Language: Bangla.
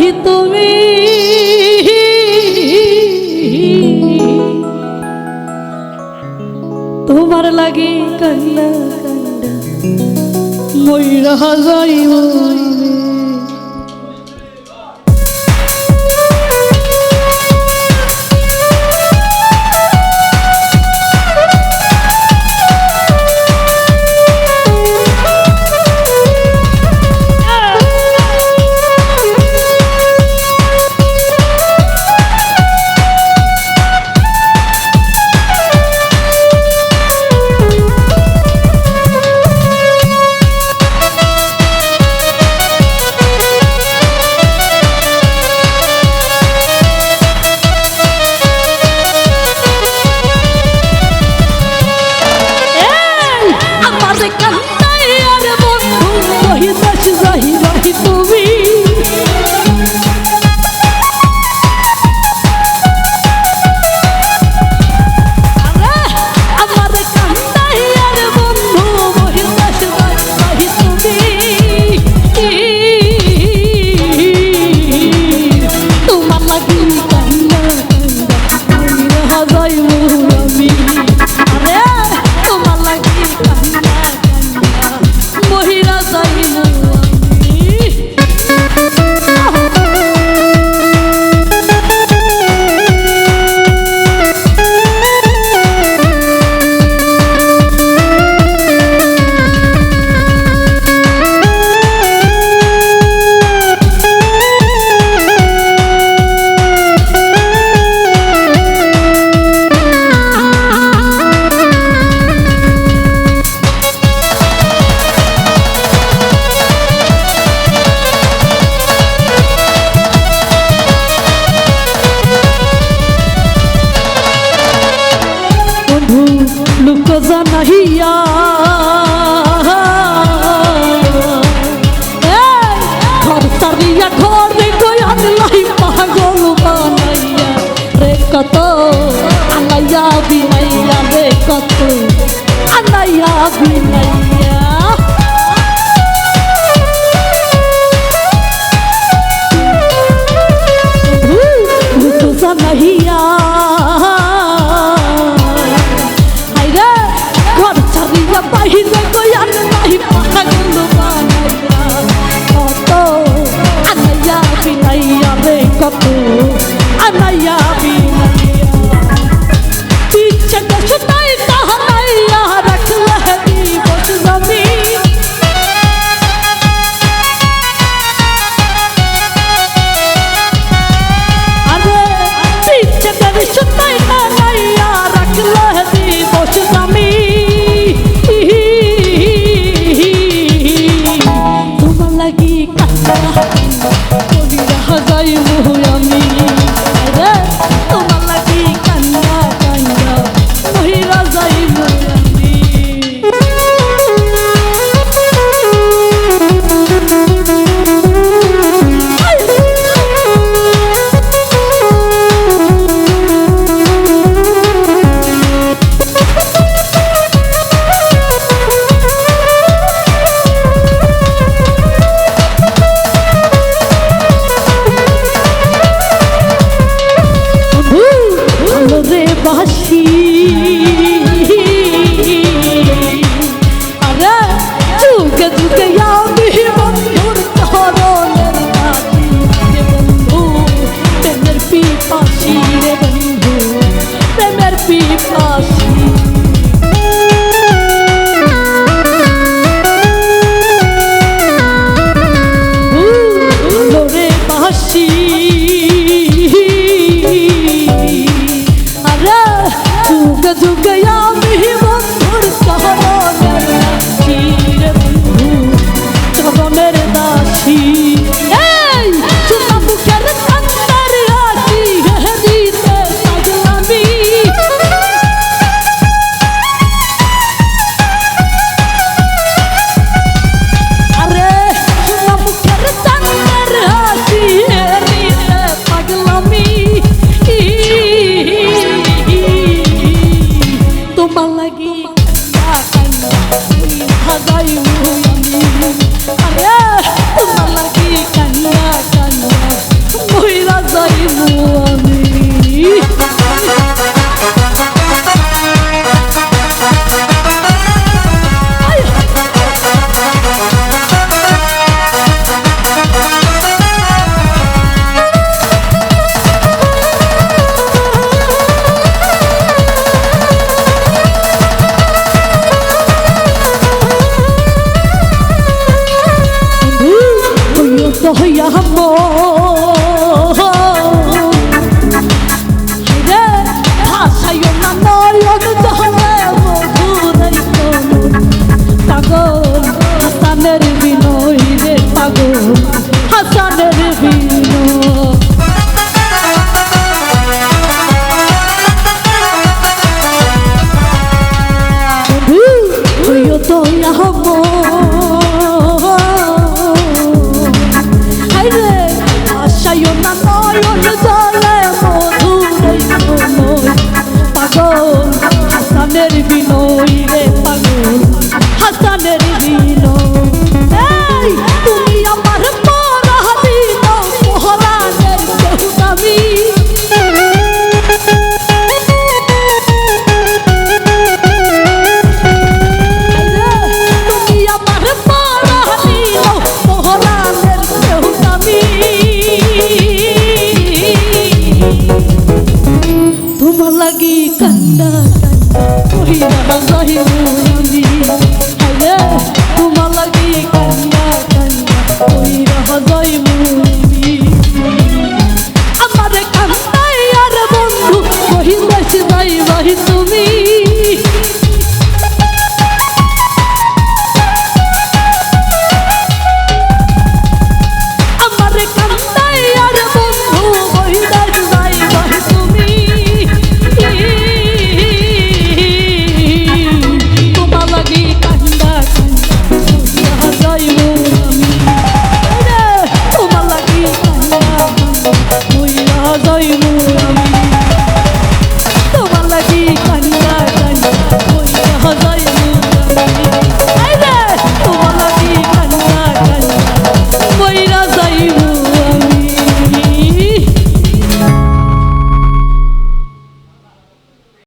লাগি তুমি তোমার লাগি কান্না কান্না মইরা যাইব জানাইয়া ঘর তারিয়া ঘরে গয়ান লাই পাগল বানাইয়া রে কত আনাইয়া বিনাইয়া রে কত আনাইয়া বিনাইয়া জানাইয়া বাহিরে গয়ান নাই পাগল বানাইয়া কত আনাইয়া বিনাইয়া রে কত আনাইয়া বিনাইয়া পিছে দেশ নাই তাহানাইয়া রাখলে দিবস জমি আরে পিছে দেশ নাই তাহানাইয়া রাখলে দিবস জমি বাসি আরে যুগে যুগে আমি বন্ধুর চরণের দাসী রে বন্ধু প্রেমের পিপাসী রে বন্ধু প্রেমের পিপাসী রে বাসি যুগে যুগে আমি বন্ধুর চরণের দাসী রে বন্ধু চরণের দাসী এই চুনা বুকের কান্নার হাসি হে দিতে পাগলামি আরে চুনা বুকের কান্নার হাসি হে দিতে পাগলামি তোমার লাগি হাজাই আরে তোমার লাগি কান্না কান্না হাইরে আশায়ও না নয়ন জলে মধুর পাগল হাসানের বিনয় রে পাগল হাসানের বিনয় তুমি আমার পরাধীন পরাণের কেউ দামি তুমি আমার পরাধীন পরাণের কেউ দামি তোমার লাগি কান্দা কান্দা কহিরা যাইব